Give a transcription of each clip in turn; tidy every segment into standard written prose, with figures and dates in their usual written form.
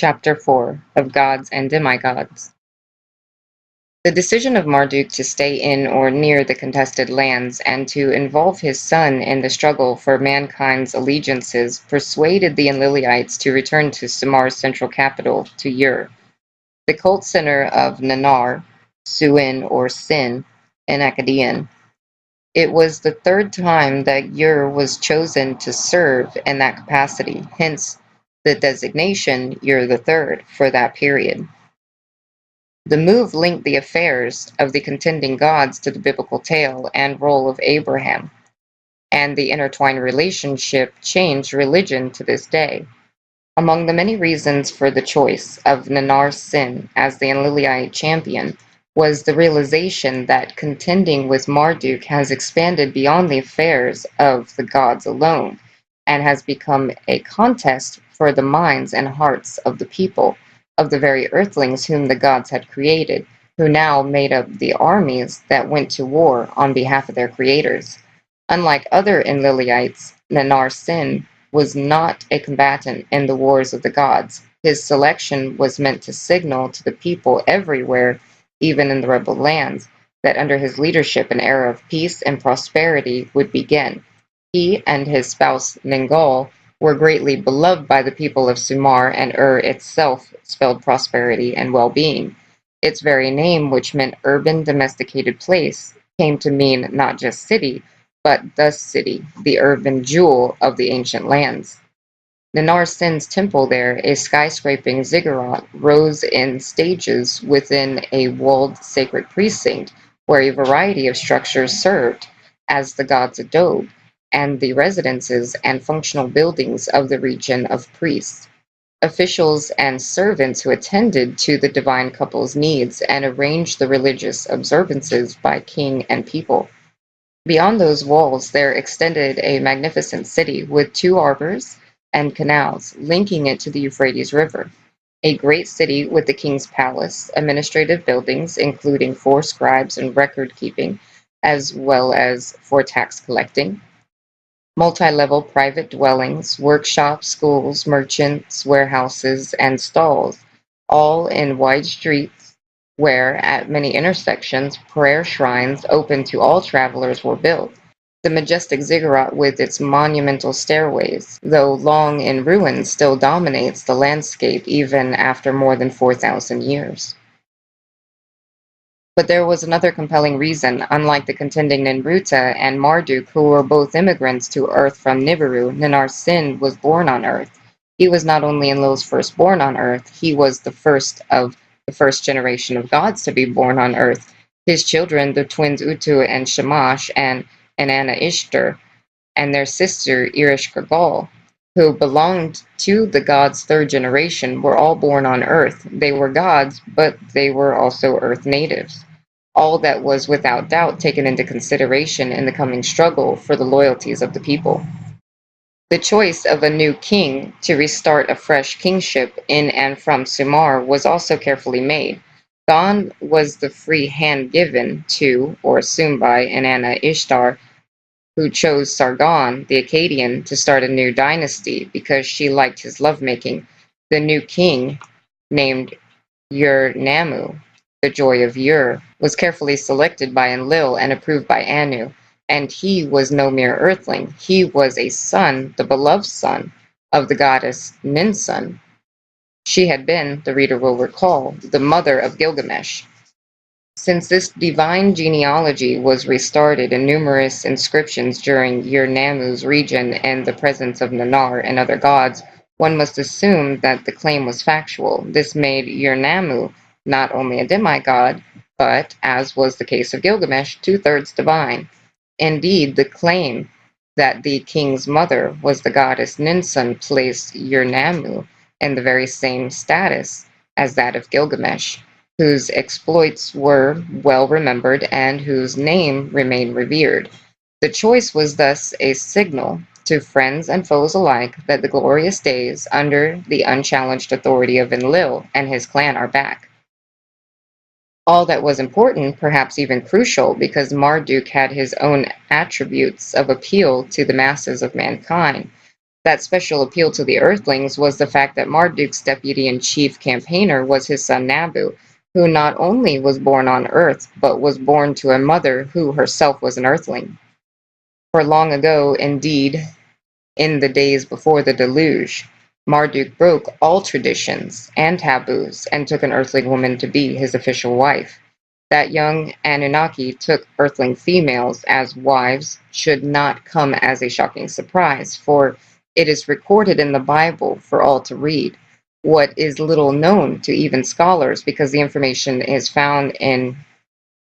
Chapter 4 of Gods and Demigods. The decision of Marduk to stay in or near the contested lands and to involve his son in the struggle for mankind's allegiances persuaded the Enliliites to return to Sumar's central capital, to Ur, the cult center of Nanar, Suin or Sin, in Akkadian. It was the third time that Ur was chosen to serve in that capacity, hence the designation Ur the Third for that period. The move linked the affairs of the contending gods to the biblical tale and role of Abraham, and the intertwined relationship changed religion to this day. Among the many reasons for the choice of Nanar Sin as the Enliliite champion was the realization that contending with Marduk has expanded beyond the affairs of the gods alone, and has become a contest for the minds and hearts of the people, of the very earthlings whom the gods had created, who now made up the armies that went to war on behalf of their creators. Unlike other Enliliites, Nanar Sin was not a combatant in the wars of the gods. His selection was meant to signal to the people everywhere, even in the rebel lands, that under his leadership an era of peace and prosperity would begin. He and his spouse Ningal were greatly beloved by the people of Sumar, and Ur itself spelled prosperity and well-being. Its very name, which meant urban domesticated place, came to mean not just city, but the city, the urban jewel of the ancient lands. Nanar Sin's temple there, a skyscraping ziggurat, rose in stages within a walled sacred precinct where a variety of structures served as the god's abode and the residences and functional buildings of the region of priests, officials, and servants who attended to the divine couple's needs and arranged the religious observances by king and people. Beyond those walls there extended a magnificent city with 2 harbors and canals linking it to the Euphrates River, a great city with the king's palace, administrative buildings including 4 scribes and record keeping, as well as for tax collecting, multi-level private dwellings, workshops, schools, merchants, warehouses, and stalls, all in wide streets where, at many intersections, prayer shrines open to all travelers were built. The majestic ziggurat with its monumental stairways, though long in ruins, still dominates the landscape even after more than 4,000 years. But there was another compelling reason. Unlike the contending Ninruta and Marduk, who were both immigrants to Earth from Nibiru, Nanar Sin was born on Earth. He was not only Enlil's firstborn on Earth, he was the first of the first generation of gods to be born on Earth. His children, the twins Utu and Shamash and Inanna Ishtar, and their sister Irish Gagal, who belonged to the gods' 3rd generation, were all born on Earth. They were gods, but they were also Earth natives. All that was without doubt taken into consideration in the coming struggle for the loyalties of the people. The choice of a new king to restart a fresh kingship in and from Sumar was also carefully made. Gone was the free hand given to, or assumed by, Inanna Ishtar, who chose Sargon, the Akkadian, to start a new dynasty because she liked his lovemaking. The new king, named Ur-Namu, the joy of Ur, was carefully selected by Enlil and approved by Anu, and he was no mere earthling. He was a son, the beloved son, of the goddess Ninsun. She had been, the reader will recall, the mother of Gilgamesh. Since this divine genealogy was restarted in numerous inscriptions during Ur-Namu's region in the presence of Nanar and other gods, one must assume that the claim was factual. This made Ur-Namu not only a demigod, but, as was the case of Gilgamesh, 2/3 divine. Indeed, the claim that the king's mother was the goddess Ninsun placed Ur-Namu in the very same status as that of Gilgamesh, whose exploits were well remembered and whose name remained revered. The choice was thus a signal to friends and foes alike that the glorious days under the unchallenged authority of Enlil and his clan are back. All that was important, perhaps even crucial, because Marduk had his own attributes of appeal to the masses of mankind, That special appeal to the Earthlings was the fact that Marduk's deputy-in-chief campaigner was his son Nabu, who not only was born on Earth, but was born to a mother who herself was an Earthling. For long ago, indeed, in the days before the deluge, Marduk broke all traditions and taboos and took an Earthling woman to be his official wife. That young Anunnaki took Earthling females as wives should not come as a shocking surprise, for it is recorded in the Bible for all to read. What is little known to even scholars, because the information is found in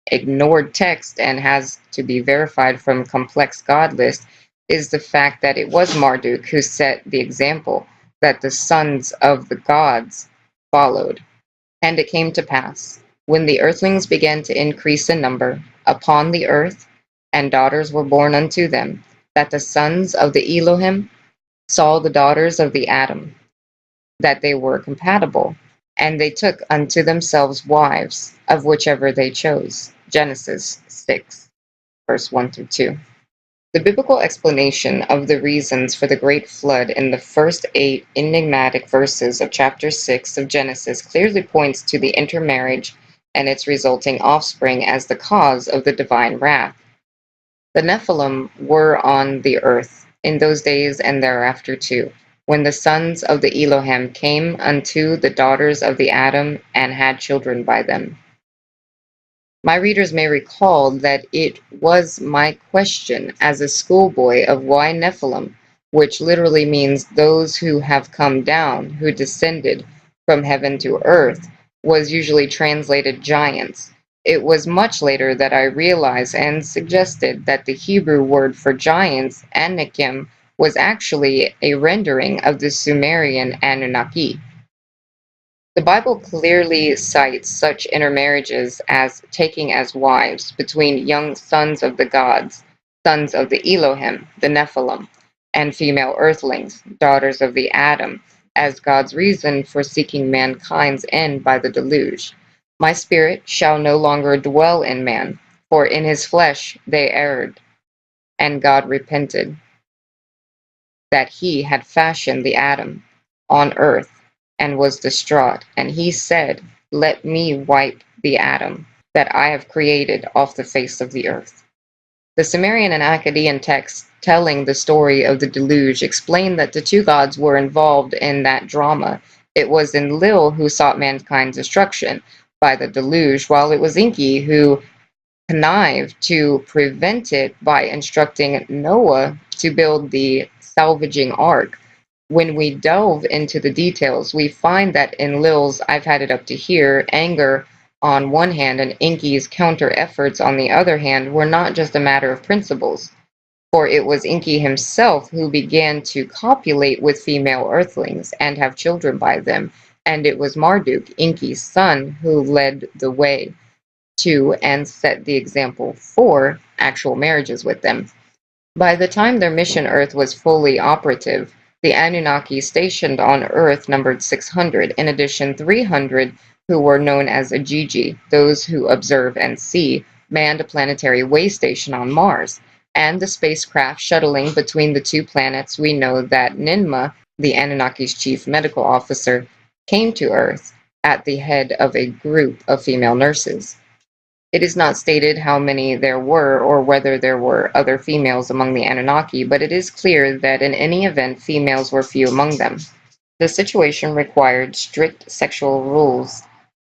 ignored text and has to be verified from complex god list, is the fact that it was Marduk who set the example that the sons of the gods followed. And it came to pass, when the earthlings began to increase in number upon the earth, and daughters were born unto them, that the sons of the Elohim saw the daughters of the Adam, that they were compatible, and they took unto themselves wives, of whichever they chose. Genesis 6, verse 1 through 2. The biblical explanation of the reasons for the great flood in the first 8 enigmatic verses of chapter 6 of Genesis clearly points to the intermarriage and its resulting offspring as the cause of the divine wrath. The Nephilim were on the earth in those days and thereafter too, when the sons of the Elohim came unto the daughters of the Adam and had children by them. My readers may recall that it was my question as a schoolboy of why Nephilim, which literally means those who have come down, who descended from heaven to earth, was usually translated giants. It was much later that I realized and suggested that the Hebrew word for giants, Anakim, was actually a rendering of the Sumerian Anunnaki. The Bible clearly cites such intermarriages as taking as wives between young sons of the gods, sons of the Elohim, the Nephilim, and female earthlings, daughters of the Adam, as God's reason for seeking mankind's end by the deluge. My spirit shall no longer dwell in man, for in his flesh they erred, and God repented that he had fashioned the Adam on earth and was distraught. And he said, let me wipe the Adam that I have created off the face of the earth. The Sumerian and Akkadian texts telling the story of the deluge explain that the two gods were involved in that drama. It was Enlil who sought mankind's destruction by the deluge, while it was Enki who connived to prevent it by instructing Noah to build the salvaging ark. When we delve into the details, we find that Enlil's I've had it up to here anger on one hand and Enki's counter efforts on the other hand were not just a matter of principles, for it was Enki himself who began to copulate with female earthlings and have children by them, and it was Marduk, Enki's son, who led the way to and set the example for actual marriages with them. By the time their mission Earth was fully operative, the Anunnaki stationed on Earth numbered 600, in addition 300 who were known as Agigi, those who observe and see, manned a planetary way station on Mars, and the spacecraft shuttling between the two planets. We know that Ninmah, the Anunnaki's chief medical officer, came to Earth at the head of a group of female nurses. It is not stated how many there were or whether there were other females among the Anunnaki, but it is clear that in any event females were few among them. The situation required strict sexual rules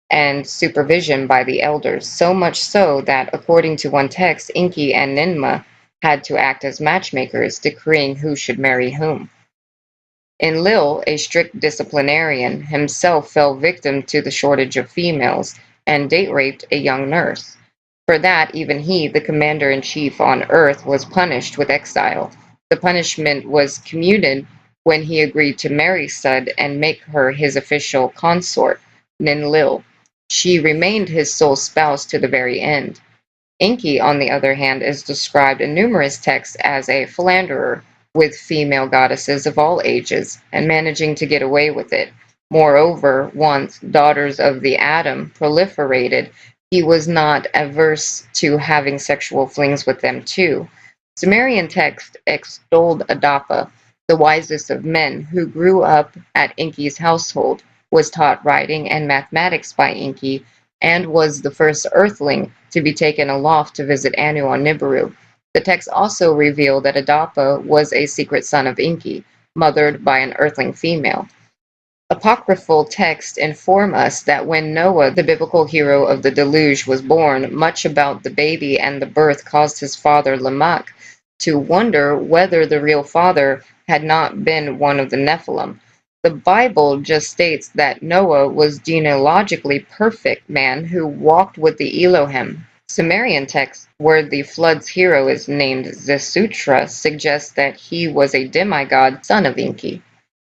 and supervision by the elders, so much so that, according to one text, Enki and Ninmah had to act as matchmakers, decreeing who should marry whom. Enlil, a strict disciplinarian, himself fell victim to the shortage of females and date raped a young nurse. For that, even he, the commander-in-chief on Earth, was punished with exile. The punishment was commuted when he agreed to marry Sud and make her his official consort, Ninlil. She remained his sole spouse to the very end. Enki, on the other hand, is described in numerous texts as a philanderer with female goddesses of all ages, and managing to get away with it. Moreover, once daughters of the Adam proliferated, he was not averse to having sexual flings with them too. Sumerian texts extolled Adapa, The wisest of men, who grew up at Enki's household, was taught writing and mathematics by Enki, and was the first earthling to be taken aloft to visit Anu on Nibiru. The text also revealed that Adapa was a secret son of Enki, mothered by an earthling female. Apocryphal texts inform us that when Noah, the biblical hero of the deluge, was born, much about the baby and the birth caused his father Lamech to wonder whether the real father had not been one of the Nephilim. The Bible just states that Noah was genealogically perfect man who walked with the Elohim. Sumerian texts, where the flood's hero is named Zesutra, suggest that he was a demigod son of Enki.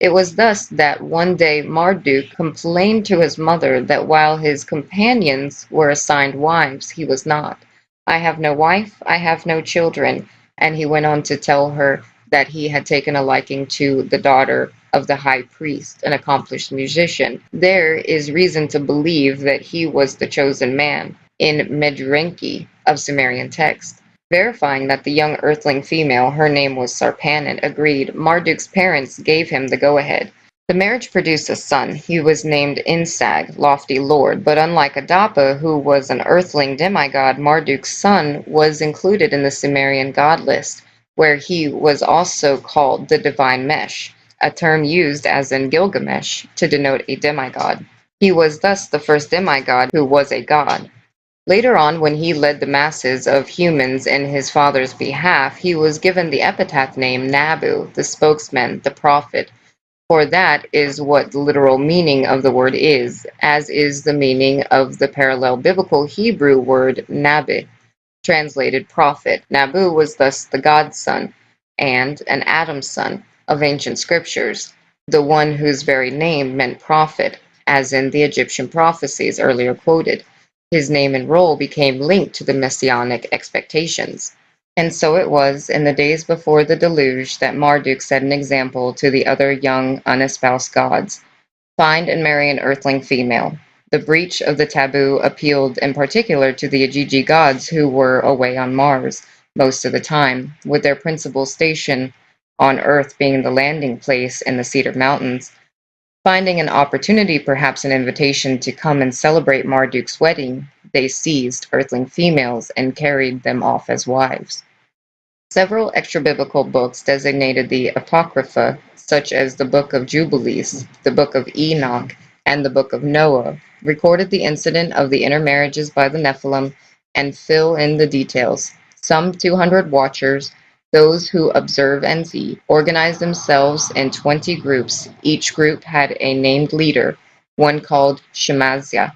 It was thus that one day Marduk complained to his mother that while his companions were assigned wives, he was not. "I have no wife, I have no children," and he went on to tell her that he had taken a liking to the daughter of the high priest, an accomplished musician. There is reason to believe that he was the chosen man in Medrenki of Sumerian text. Verifying that the young earthling female, her name was Sarpanit, agreed, Marduk's parents gave him the go-ahead. The marriage produced a son. He was named Insag, lofty lord, but unlike Adapa, who was an earthling demigod, Marduk's son was included in the Sumerian god list, where he was also called the divine Mesh, a term used as in Gilgamesh to denote a demigod. He was thus the first demigod who was a god. Later on, when he led the masses of humans in his father's behalf, he was given the epithet name Nabu, the spokesman, the prophet, for that is what the literal meaning of the word is, as is the meaning of the parallel biblical Hebrew word Nabi, translated prophet. Nabu was thus the God's son, and an Adam's son of ancient scriptures, the one whose very name meant prophet, as in the Egyptian prophecies earlier quoted. His name and role became linked to the messianic expectations. And so it was in the days before the deluge that Marduk set an example to the other young, unespoused gods. Find and marry an earthling female. The breach of the taboo appealed in particular to the Ajiji gods who were away on Mars most of the time, with their principal station on Earth being the landing place in the Cedar Mountains. Finding an opportunity, perhaps an invitation to come and celebrate Marduk's wedding, they seized earthling females and carried them off as wives. Several extra-biblical books designated the Apocrypha, such as the Book of Jubilees, the Book of Enoch, and the Book of Noah, recorded the incident of the intermarriages by the Nephilim and fill in the details. Some 200 watchers, those who observe and see, organized themselves in 20 groups. Each group had a named leader, one called Shemazia,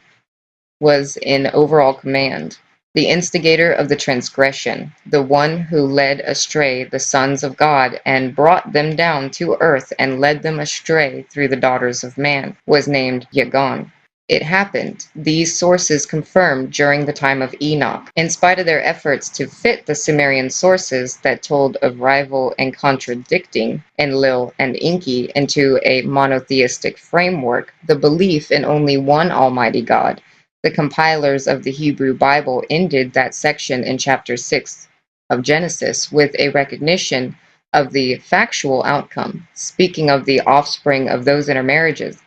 was in overall command, the instigator of the transgression, the one who led astray the sons of God and brought them down to earth and led them astray through the daughters of man, was named Yagon. It happened, these sources confirmed during the time of Enoch, in spite of their efforts to fit the Sumerian sources that told of rival and contradicting Enlil and Enki into a monotheistic framework, the belief in only one Almighty God. The compilers of the Hebrew Bible ended that section in chapter 6 of Genesis with a recognition of the factual outcome. Speaking of the offspring of those intermarriages,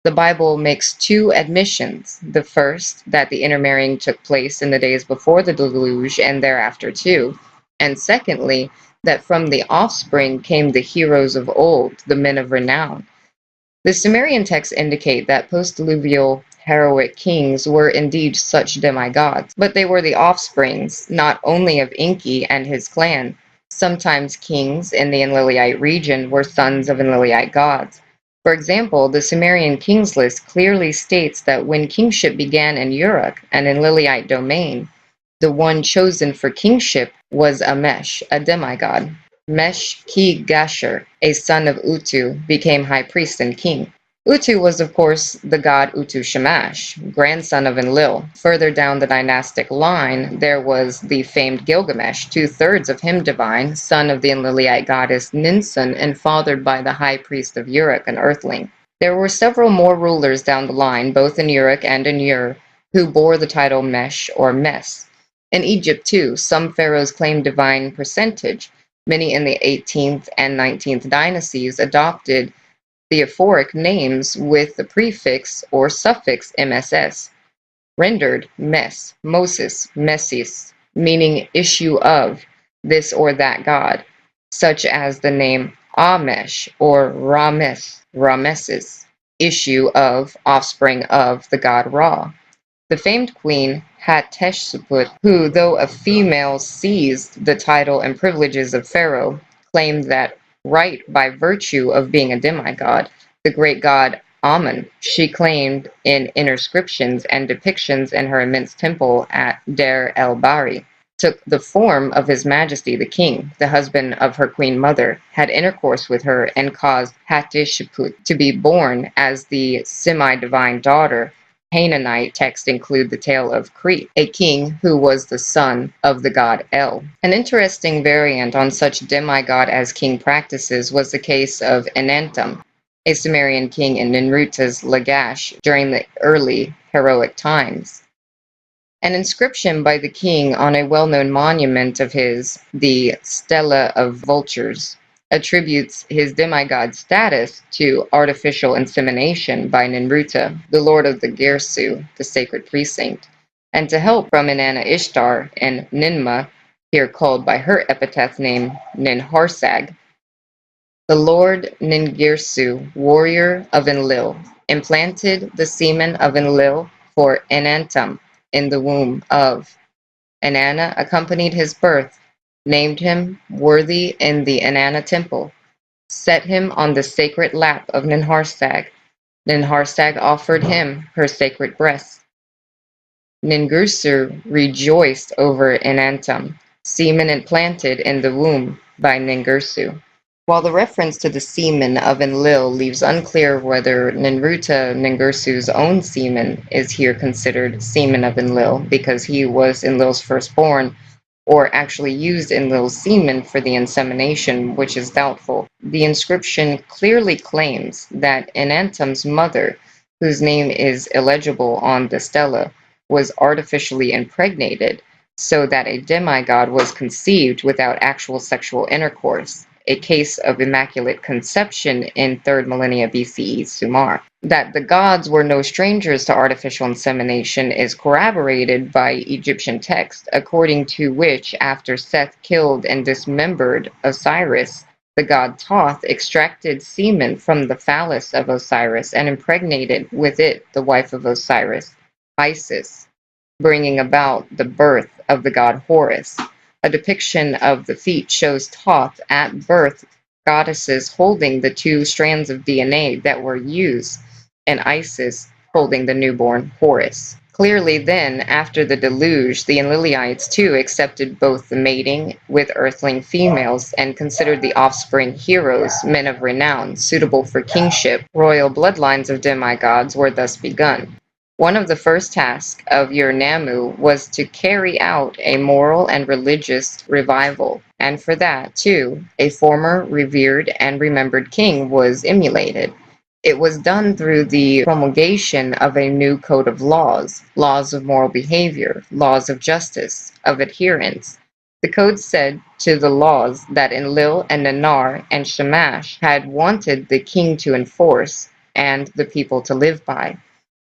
the Bible makes two admissions. The first, that the intermarrying took place in the days before the deluge and thereafter too. And secondly, that from the offspring came the heroes of old, the men of renown. The Sumerian texts indicate that post-diluvial heroic kings were indeed such demigods, but they were the offsprings not only of Enki and his clan. Sometimes kings in the Enlilite region were sons of Enlilite gods. For example, the Sumerian kings list clearly states that when kingship began in Uruk, an Enlilite domain, the one chosen for kingship was Amesh, a demigod. Mesh-ki-gasher, a son of Utu, became high priest and king. Utu was, of course, the god Utu-Shamash, grandson of Enlil. Further down the dynastic line, there was the famed Gilgamesh, two-thirds of him divine, son of the Enlilite goddess Ninsun, and fathered by the high priest of Uruk, an earthling. There were several more rulers down the line, both in Uruk and in Ur, who bore the title Mesh or Mes. In Egypt, too, some pharaohs claimed divine percentage. Many in the 18th and 19th dynasties adopted theophoric names with the prefix or suffix MSS, rendered mes, Moses, Mesis, meaning issue of this or that god, such as the name Amesh or Rames, Rameses, issue of, offspring of the god Ra. The famed queen Hatshepsut, who, though a female, seized the title and privileges of Pharaoh, claimed that right by virtue of being a demigod, the great god Amun, she claimed in inscriptions and depictions in her immense temple at Der el-Bahri, took the form of His Majesty the King, the husband of her queen mother, had intercourse with her, and caused Hatshepsut to be born as the semi-divine daughter. Canaanite texts include the tale of Crete, a king who was the son of the god El. An interesting variant on such demigod as king practices was the case of Enantum, a Sumerian king in Ninurta's Lagash during the early heroic times. An inscription by the king on a well-known monument of his, the Stela of Vultures, attributes his demigod status to artificial insemination by Ninurta, the lord of the Gersu, the sacred precinct, and to help from Inanna Ishtar and Ninmah, here called by her epithet name Ninharsag. The lord Ningirsu, warrior of Enlil, implanted the semen of Enlil for Enantum in the womb of. Inanna accompanied his birth, named him worthy in the Inanna temple, set him on the sacred lap of Ninharsag. Ninharsag offered him her sacred breast. Ningirsu rejoiced over Enantum, semen implanted in the womb by Ningirsu. While the reference to the semen of Enlil leaves unclear whether Ninurta Ningirsu's own semen is here considered semen of Enlil because he was Enlil's firstborn, or actually used Enlil's semen for the insemination, which is doubtful. The inscription clearly claims that Enantum's mother, whose name is illegible on the stela, was artificially impregnated, so that a demigod was conceived without actual sexual intercourse, a case of immaculate conception in 3rd millennia BCE Sumer. That the gods were no strangers to artificial insemination is corroborated by Egyptian texts, according to which, after Seth killed and dismembered Osiris, the god Thoth extracted semen from the phallus of Osiris and impregnated with it the wife of Osiris, Isis, bringing about the birth of the god Horus. A depiction of the feat shows Thoth at birth goddesses holding the 2 strands of DNA that were used, and Isis holding the newborn Horus. Clearly then, after the deluge, the Enlilites too accepted both the mating with earthling females and considered the offspring heroes, men of renown, suitable for kingship. Royal bloodlines of demigods were thus begun. One of the first tasks of Ur-Namu was to carry out a moral and religious revival, and for that, too, a former revered and remembered king was emulated. It was done through the promulgation of a new code of laws, laws of moral behavior, laws of justice, of adherence. The code said to the laws that Enlil and Nannar and Shamash had wanted the king to enforce and the people to live by.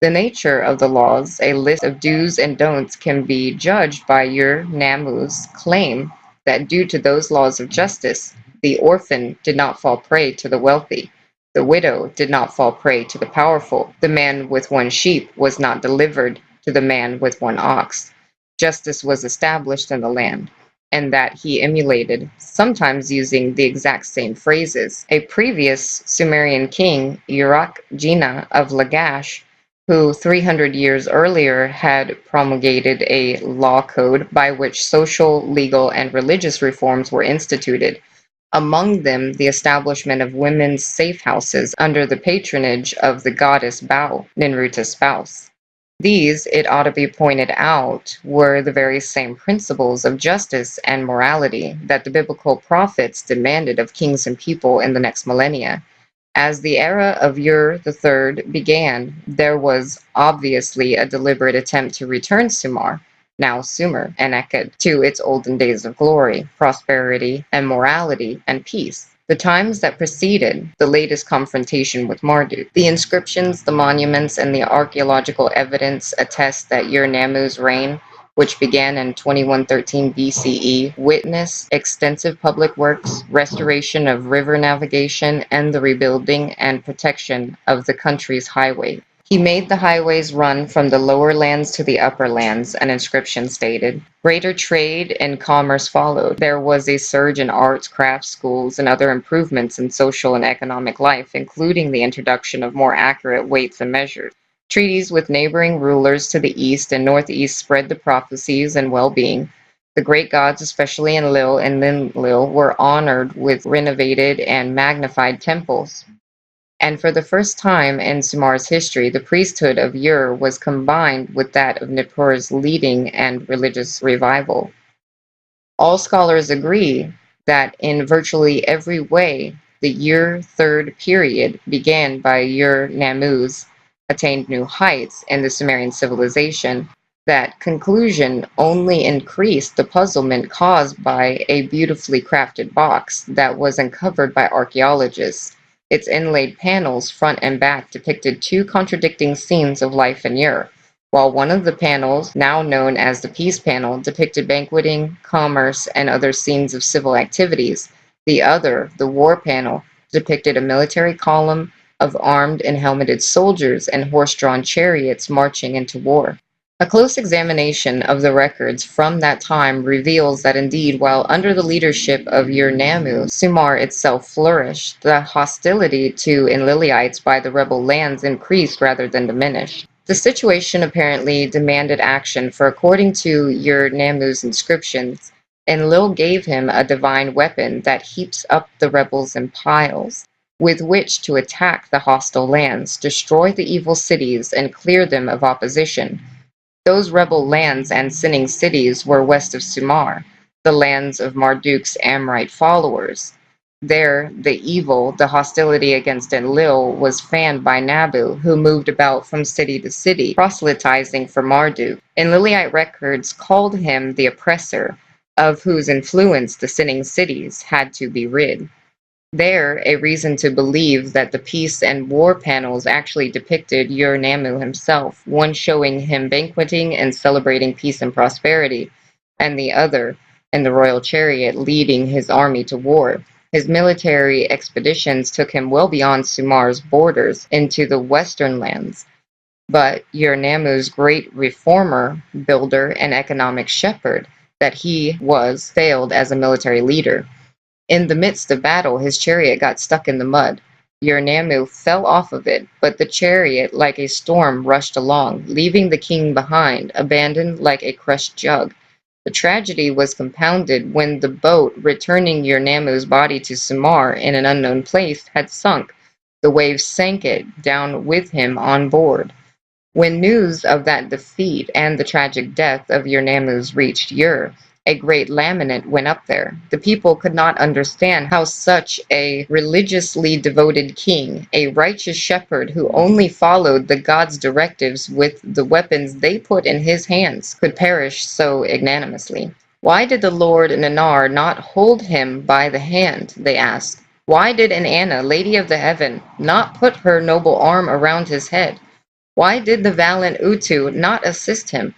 The nature of the laws, a list of do's and don'ts, can be judged by Ur-Namu's claim that due to those laws of justice, the orphan did not fall prey to the wealthy, the widow did not fall prey to the powerful, the man with 1 sheep was not delivered to the man with 1 ox. Justice was established in the land, and that he emulated, sometimes using the exact same phrases. A previous Sumerian king, Urak-Jina of Lagash, who 300 years earlier had promulgated a law code by which social, legal, and religious reforms were instituted, among them the establishment of women's safe houses under the patronage of the goddess Bau, Ninurta's spouse. These, it ought to be pointed out, were the very same principles of justice and morality that the biblical prophets demanded of kings and people in the next millennia. As the era of Ur III began, there was obviously a deliberate attempt to return Sumer, now Sumer and Akkad, to its olden days of glory, prosperity, and morality and peace. The times that preceded the latest confrontation with Marduk. The inscriptions, the monuments, and the archaeological evidence attest that Ur-Namu's reign, which began in 2113 BCE, witnessed extensive public works, restoration of river navigation, and the rebuilding and protection of the country's highway. He made the highways run from the lower lands to the upper lands, an inscription stated. Greater trade and commerce followed. There was a surge in arts, crafts, schools, and other improvements in social and economic life, including the introduction of more accurate weights and measures. Treaties with neighboring rulers to the east and northeast spread the prophecies and well-being. The great gods, especially Enlil and Ninlil, were honored with renovated and magnified temples. And for the first time in Sumar's history, the priesthood of Ur was combined with that of Nippur's leading and religious revival. All scholars agree that in virtually every way, the Ur third period began by Ur-Namu's attained new heights in the Sumerian civilization. That conclusion only increased the puzzlement caused by a beautifully crafted box that was uncovered by archaeologists. Its inlaid panels, front and back, depicted two contradicting scenes of life in Ur. While one of the panels, now known as the Peace Panel, depicted banqueting, commerce, and other scenes of civil activities, the other, the War Panel, depicted a military column of armed and helmeted soldiers and horse-drawn chariots marching into war. A close examination of the records from that time reveals that indeed, while under the leadership of Ur-Namu, Sumar itself flourished, the hostility to Enliliites by the rebel lands increased rather than diminished. The situation apparently demanded action, for according to Ur-Namu's inscriptions, Enlil gave him a divine weapon that heaps up the rebels in piles, with which to attack the hostile lands, destroy the evil cities, and clear them of opposition. Those rebel lands and sinning cities were west of Sumar, the lands of Marduk's Amorite followers. There, the evil, the hostility against Enlil, was fanned by Nabu, who moved about from city to city, proselytizing for Marduk. Enlilite records called him the oppressor, of whose influence the sinning cities had to be rid. There, a reason to believe that the peace and war panels actually depicted Ur-Namu himself, one showing him banqueting and celebrating peace and prosperity, and the other, in the royal chariot, leading his army to war. His military expeditions took him well beyond Sumar's borders into the western lands, but Ur-Namu's great reformer, builder, and economic shepherd that he was failed as a military leader. In the midst of battle, his chariot got stuck in the mud. Ur-Namu fell off of it, but the chariot, like a storm, rushed along, leaving the king behind, abandoned like a crushed jug. The tragedy was compounded when the boat, returning Ur-Namu's body to Sumar in an unknown place, had sunk. The waves sank it down with him on board. When news of that defeat and the tragic death of Ur-Namu's reached Ur, a great lament went up there. The people could not understand how such a religiously devoted king, a righteous shepherd who only followed the gods' directives with the weapons they put in his hands, could perish so ignominiously. Why did the Lord Nanar not hold him by the hand? They asked. Why did Inanna, Lady of the Heaven, not put her noble arm around his head? Why did the valiant Utu not assist him?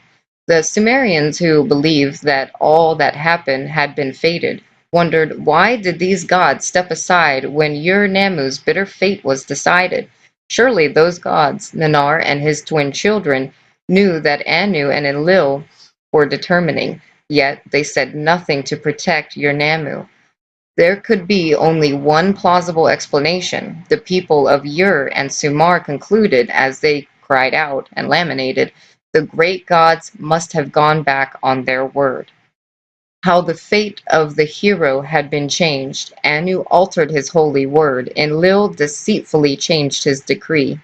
The Sumerians, who believed that all that happened had been fated, wondered why did these gods step aside when Ur-Namu's bitter fate was decided. Surely those gods, Nanar and his twin children, knew that Anu and Enlil were determining, yet they said nothing to protect Ur-Namu. There could be only one plausible explanation. The people of Ur and Sumar concluded, as they cried out and lamentated, the great gods must have gone back on their word. How the fate of the hero had been changed. Anu altered his holy word. Enlil deceitfully changed his decree.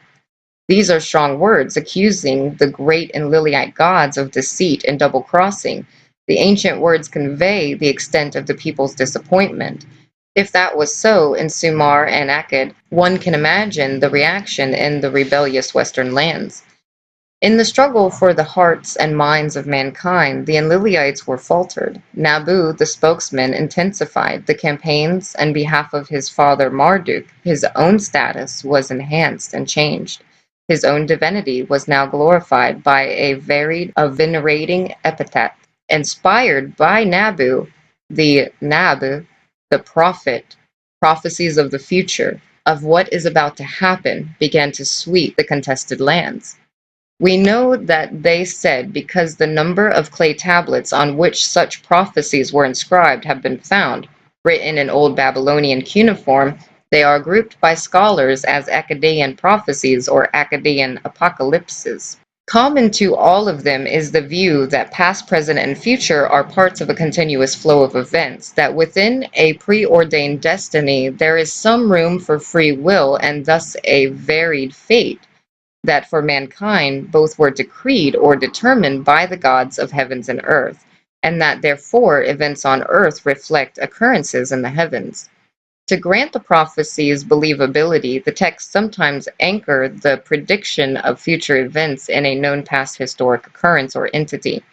These are strong words, accusing the great Enlilite gods of deceit and double-crossing. The ancient words convey the extent of the people's disappointment. If that was so in Sumar and Akkad, one can imagine the reaction in the rebellious western lands. In the struggle for the hearts and minds of mankind, the Enliliites were faltered. Nabu, the spokesman, intensified the campaigns on behalf of his father Marduk. His own status was enhanced and changed. His own divinity was now glorified by a venerating epithet. Inspired by Nabu, the prophet, prophecies of the future, of what is about to happen, began to sweep the contested lands. We know that they said because the number of clay tablets on which such prophecies were inscribed have been found, written in Old Babylonian cuneiform, they are grouped by scholars as Akkadian prophecies or Akkadian apocalypses. Common to all of them is the view that past, present, and future are parts of a continuous flow of events, that within a preordained destiny there is some room for free will and thus a varied fate, that for mankind both were decreed or determined by the gods of heavens and earth, and that therefore events on earth reflect occurrences in the heavens. To grant the prophecies believability, the texts sometimes anchor the prediction of future events in a known past historic occurrence or entity.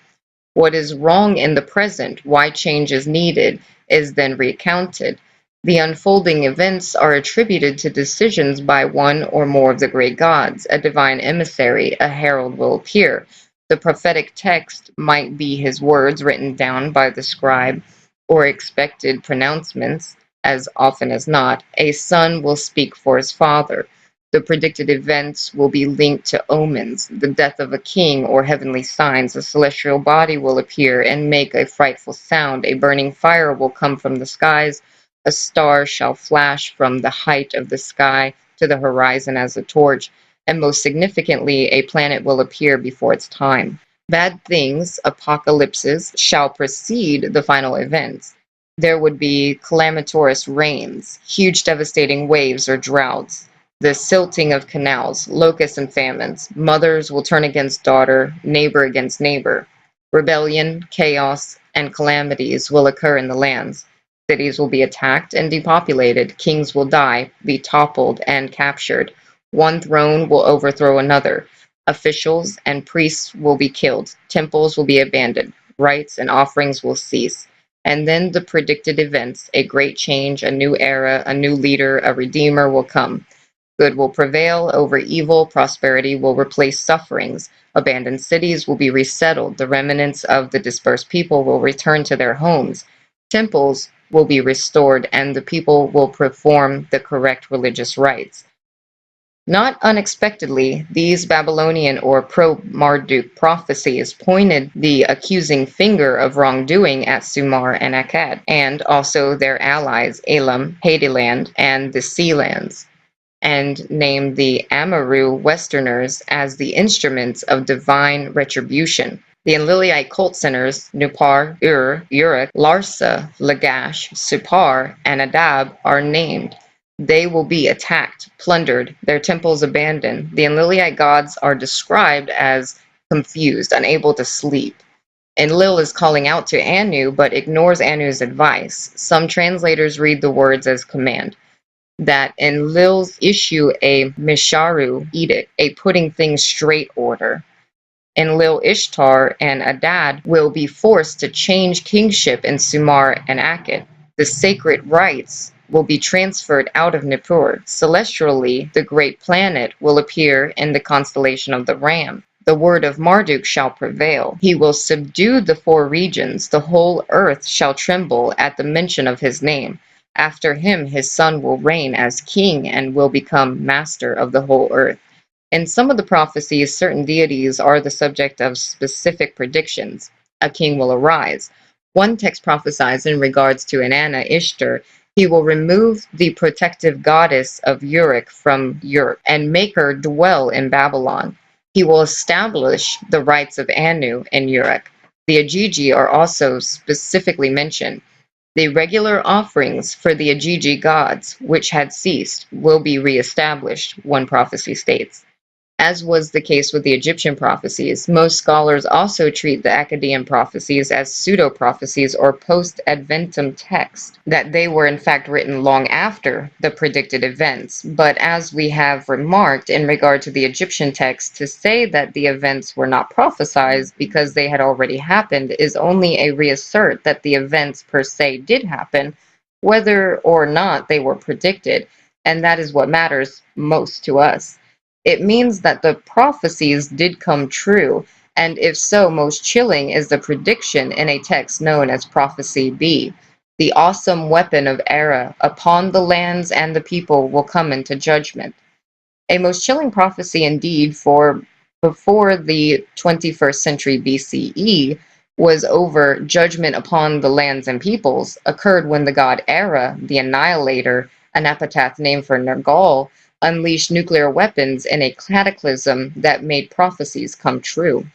What is wrong in the present, why change is needed, is then recounted. The unfolding events are attributed to decisions by one or more of the great gods. A divine emissary, a herald, will appear. The prophetic text might be his words written down by the scribe, or expected pronouncements. As often as not, a son will speak for his father. The predicted events will be linked to omens, the death of a king or heavenly signs. A celestial body will appear and make a frightful sound. A burning fire will come from the skies. A star shall flash from the height of the sky to the horizon as a torch. And most significantly, a planet will appear before its time. Bad things, apocalypses, shall precede the final events. There would be calamitous rains, huge devastating waves or droughts, the silting of canals, locusts and famines. Mothers will turn against daughter, neighbor against neighbor. Rebellion, chaos, and calamities will occur in the lands. Cities will be attacked and depopulated. Kings will die, be toppled, and captured. One throne will overthrow another. Officials and priests will be killed. Temples will be abandoned. Rites and offerings will cease. And then the predicted events, a great change, a new era, a new leader, a redeemer will come. Good will prevail over evil, prosperity will replace sufferings, abandoned cities will be resettled, the remnants of the dispersed people will return to their homes, temples will be restored, and the people will perform the correct religious rites. Not unexpectedly, these Babylonian or pro-Marduk prophecies pointed the accusing finger of wrongdoing at Sumar and Akkad, and also their allies Elam, Hadeland, and the Sea Lands, and named the Amaru Westerners as the instruments of divine retribution. The Enliliite cult centers, Nupar, Ur, Uruk, Larsa, Lagash, Supar, and Adab are named. They will be attacked, plundered, their temples abandoned. The Enliliite gods are described as confused, unable to sleep. Enlil is calling out to Anu, but ignores Anu's advice. Some translators read the words as command. That Enlil's issue a Misharu edict, a putting things straight order. Enlil Ishtar and Adad will be forced to change kingship in Sumar and Akkad. The sacred rites will be transferred out of Nippur. Celestially, the great planet will appear in the constellation of the Ram. The word of Marduk shall prevail. He will subdue the four regions. The whole earth shall tremble at the mention of his name. After him, his son will reign as king and will become master of the whole earth. In some of the prophecies, certain deities are the subject of specific predictions. A king will arise. One text prophesies in regards to Inanna Ishtar, he will remove the protective goddess of Uruk from Uruk and make her dwell in Babylon. He will establish the rights of Anu in Uruk. The Agigi are also specifically mentioned. The regular offerings for the Agigi gods, which had ceased, will be reestablished, one prophecy states. As was the case with the Egyptian prophecies, most scholars also treat the Akkadian prophecies as pseudo-prophecies or post-adventum texts, that they were in fact written long after the predicted events. But as we have remarked in regard to the Egyptian texts, to say that the events were not prophesied because they had already happened is only a reassert that the events per se did happen, whether or not they were predicted, and that is what matters most to us. It means that the prophecies did come true, and if so, most chilling is the prediction in a text known as Prophecy B. The awesome weapon of Era upon the lands and the people will come into judgment. A most chilling prophecy indeed, for before the 21st century BCE was over, judgment upon the lands and peoples occurred when the god Era, the Annihilator, an epithet named for Nergal, unleashed nuclear weapons in a cataclysm that made prophecies come true.